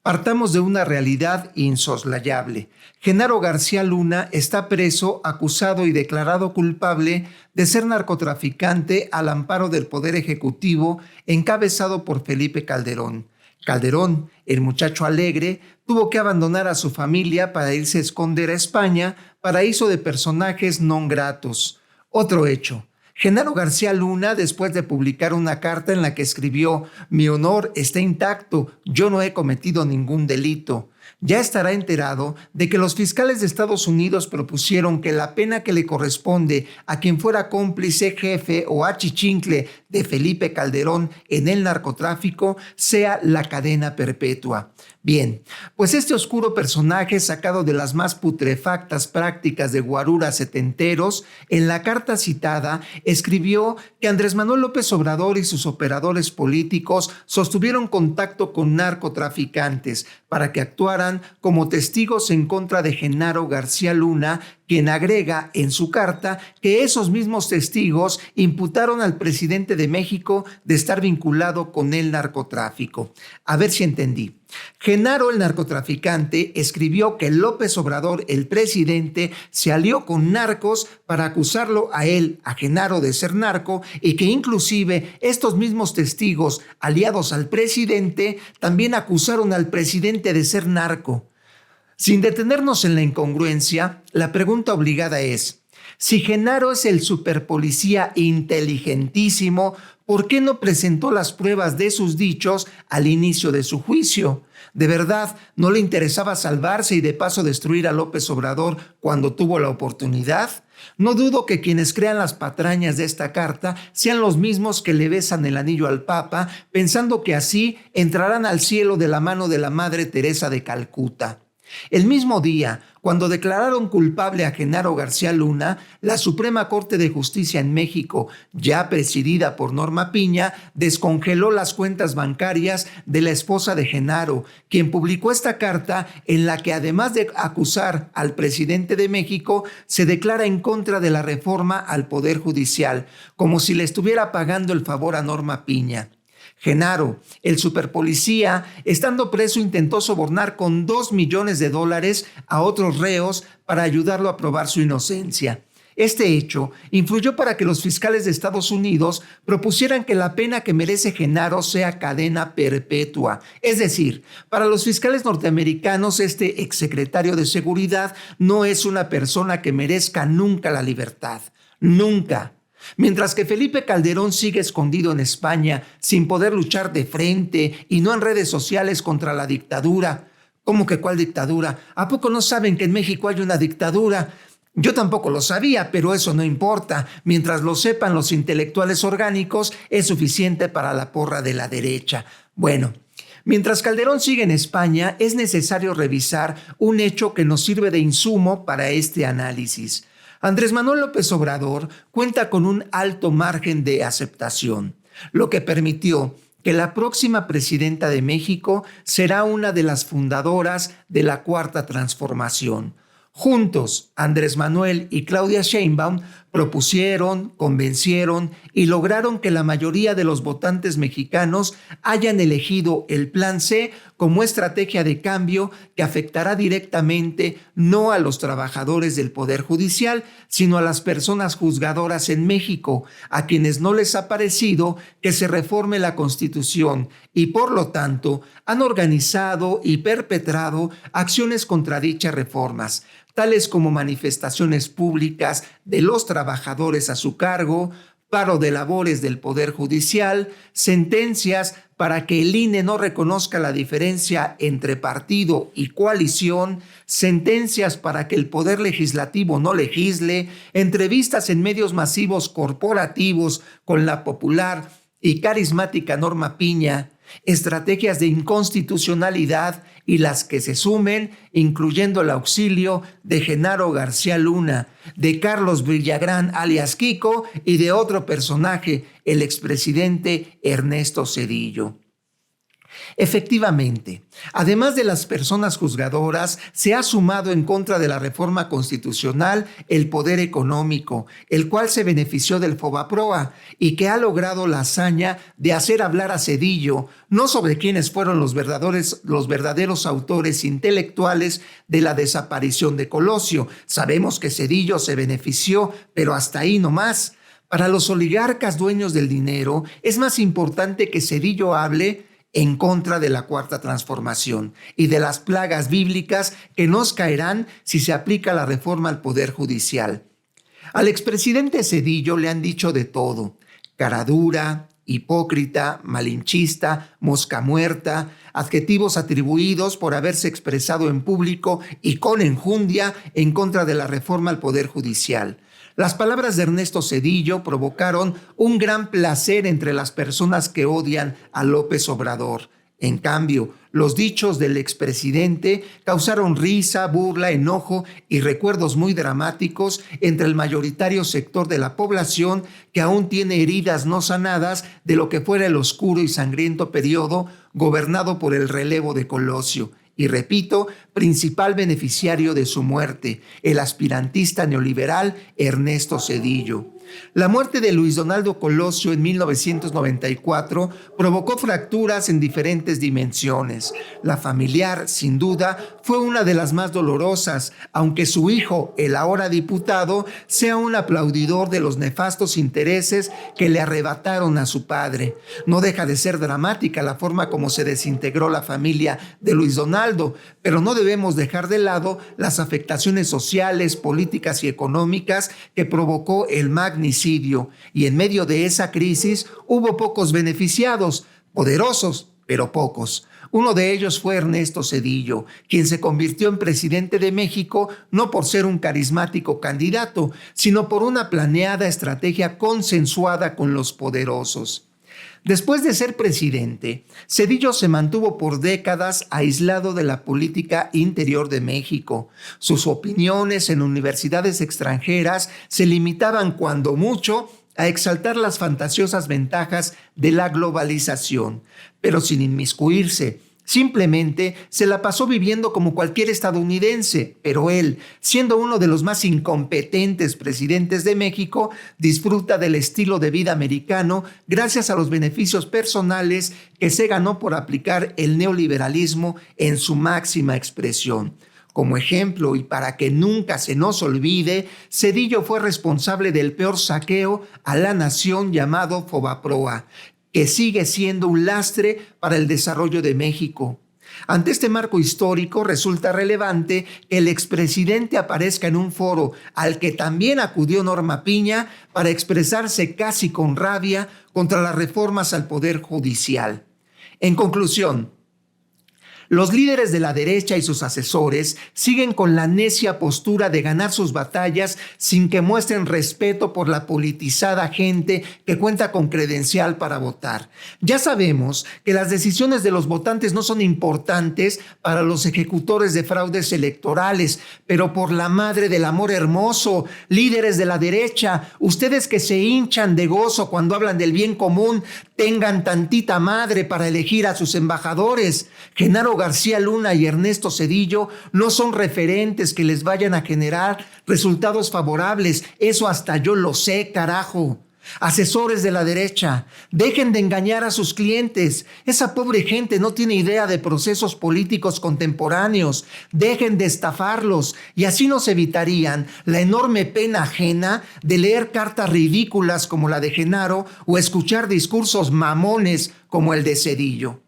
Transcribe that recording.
Partamos de una realidad insoslayable. Genaro García Luna está preso, acusado y declarado culpable de ser narcotraficante al amparo del Poder Ejecutivo encabezado por Felipe Calderón. Calderón, el muchacho alegre, tuvo que abandonar a su familia para irse a esconder a España, paraíso de personajes non gratos. Otro hecho. Genaro García Luna, después de publicar una carta en la que escribió: "Mi honor está intacto, yo no he cometido ningún delito", ya estará enterado de que los fiscales de Estados Unidos propusieron que la pena que le corresponde a quien fuera cómplice, jefe o achichincle de Felipe Calderón en el narcotráfico sea la cadena perpetua. Bien, pues este oscuro personaje, sacado de las más putrefactas prácticas de guaruras setenteros, en la carta citada escribió que Andrés Manuel López Obrador y sus operadores políticos sostuvieron contacto con narcotraficantes para que actuaran como testigos en contra de Genaro García Luna, quien agrega en su carta que esos mismos testigos imputaron al presidente de México de estar vinculado con el narcotráfico. A ver si entendí. Genaro, el narcotraficante, escribió que López Obrador, el presidente, se alió con narcos para acusarlo a él, a Genaro, de ser narco, y que inclusive estos mismos testigos, aliados al presidente, también acusaron al presidente de ser narco. Sin detenernos en la incongruencia, la pregunta obligada es: si Genaro es el superpolicía inteligentísimo, ¿por qué no presentó las pruebas de sus dichos al inicio de su juicio? ¿De verdad no le interesaba salvarse y de paso destruir a López Obrador cuando tuvo la oportunidad? No dudo que quienes crean las patrañas de esta carta sean los mismos que le besan el anillo al Papa, pensando que así entrarán al cielo de la mano de la Madre Teresa de Calcuta. El mismo día, cuando declararon culpable a Genaro García Luna, la Suprema Corte de Justicia en México, ya presidida por Norma Piña, descongeló las cuentas bancarias de la esposa de Genaro, quien publicó esta carta en la que, además de acusar al presidente de México, se declara en contra de la reforma al Poder Judicial, como si le estuviera pagando el favor a Norma Piña. Genaro, el superpolicía, estando preso, intentó sobornar con $2 millones a otros reos para ayudarlo a probar su inocencia. Este hecho influyó para que los fiscales de Estados Unidos propusieran que la pena que merece Genaro sea cadena perpetua. Es decir, para los fiscales norteamericanos, este exsecretario de Seguridad no es una persona que merezca nunca la libertad. Nunca. Mientras que Felipe Calderón sigue escondido en España sin poder luchar de frente y no en redes sociales contra la dictadura. ¿Cómo que cuál dictadura? ¿A poco no saben que en México hay una dictadura? Yo tampoco lo sabía, pero eso no importa. Mientras lo sepan los intelectuales orgánicos, es suficiente para la porra de la derecha. Bueno, mientras Calderón sigue en España, es necesario revisar un hecho que nos sirve de insumo para este análisis. Andrés Manuel López Obrador cuenta con un alto margen de aceptación, lo que permitió que la próxima presidenta de México será una de las fundadoras de la Cuarta Transformación. Juntos, Andrés Manuel y Claudia Sheinbaum propusieron, convencieron y lograron que la mayoría de los votantes mexicanos hayan elegido el Plan C como estrategia de cambio que afectará directamente no a los trabajadores del Poder Judicial, sino a las personas juzgadoras en México, a quienes no les ha parecido que se reforme la Constitución y, por lo tanto, han organizado y perpetrado acciones contra dichas reformas, tales como manifestaciones públicas de los trabajadores a su cargo, paro de labores del Poder Judicial, sentencias para que el INE no reconozca la diferencia entre partido y coalición, sentencias para que el Poder Legislativo no legisle, entrevistas en medios masivos corporativos con la popular y carismática Norma Piña, estrategias de inconstitucionalidad y las que se sumen, incluyendo el auxilio de Genaro García Luna, de Carlos Villagrán alias Kiko y de otro personaje, el expresidente Ernesto Zedillo. Efectivamente, Además de las personas juzgadoras, se ha sumado en contra de la reforma constitucional el poder económico, el cual se benefició del Fobaproa y que ha logrado la hazaña de hacer hablar a Zedillo, no sobre quiénes fueron los verdaderos autores intelectuales de la desaparición de Colosio. Sabemos que Zedillo se benefició, pero hasta ahí nomás. Para los oligarcas dueños del dinero, es más importante que Zedillo hable en contra de la Cuarta Transformación y de las plagas bíblicas que nos caerán si se aplica la reforma al Poder Judicial. Al expresidente Zedillo le han dicho de todo: caradura, hipócrita, malinchista, mosca muerta, adjetivos atribuidos por haberse expresado en público y con enjundia en contra de la reforma al Poder Judicial. Las palabras de Ernesto Zedillo provocaron un gran placer entre las personas que odian a López Obrador. En cambio, los dichos del expresidente causaron risa, burla, enojo y recuerdos muy dramáticos entre el mayoritario sector de la población que aún tiene heridas no sanadas de lo que fuera el oscuro y sangriento periodo gobernado por el relevo de Colosio. Y repito, principal beneficiario de su muerte, el aspirantista neoliberal Ernesto Zedillo. La muerte de Luis Donaldo Colosio en 1994 provocó fracturas en diferentes dimensiones. La familiar, sin duda, fue una de las más dolorosas, aunque su hijo, el ahora diputado, sea un aplaudidor de los nefastos intereses que le arrebataron a su padre. No deja de ser dramática la forma como se desintegró la familia de Luis Donaldo, pero no debemos dejar de lado las afectaciones sociales, políticas y económicas que provocó el magnicidio, y en medio de esa crisis hubo pocos beneficiados, poderosos, pero pocos. Uno de ellos fue Ernesto Zedillo, quien se convirtió en presidente de México no por ser un carismático candidato, sino por una planeada estrategia consensuada con los poderosos. Después de ser presidente, Zedillo se mantuvo por décadas aislado de la política interior de México. Sus opiniones en universidades extranjeras se limitaban cuando mucho a exaltar las fantasiosas ventajas de la globalización, pero sin inmiscuirse. Simplemente se la pasó viviendo como cualquier estadounidense, pero él, siendo uno de los más incompetentes presidentes de México, disfruta del estilo de vida americano gracias a los beneficios personales que se ganó por aplicar el neoliberalismo en su máxima expresión. Como ejemplo, y para que nunca se nos olvide, Zedillo fue responsable del peor saqueo a la nación llamado Fobaproa, que sigue siendo un lastre para el desarrollo de México. Ante este marco histórico, resulta relevante que el expresidente aparezca en un foro al que también acudió Norma Piña para expresarse casi con rabia contra las reformas al Poder Judicial. En conclusión, los líderes de la derecha y sus asesores siguen con la necia postura de ganar sus batallas sin que muestren respeto por la politizada gente que cuenta con credencial para votar. Ya sabemos que las decisiones de los votantes no son importantes para los ejecutores de fraudes electorales, pero por la madre del amor hermoso, líderes de la derecha, ustedes que se hinchan de gozo cuando hablan del bien común, tengan tantita madre para elegir a sus embajadores. Genaro García Luna y Ernesto Zedillo no son referentes que les vayan a generar resultados favorables. Eso hasta yo lo sé, carajo. Asesores de la derecha, dejen de engañar a sus clientes. Esa pobre gente no tiene idea de procesos políticos contemporáneos. Dejen de estafarlos y así nos evitarían la enorme pena ajena de leer cartas ridículas como la de Genaro o escuchar discursos mamones como el de Zedillo.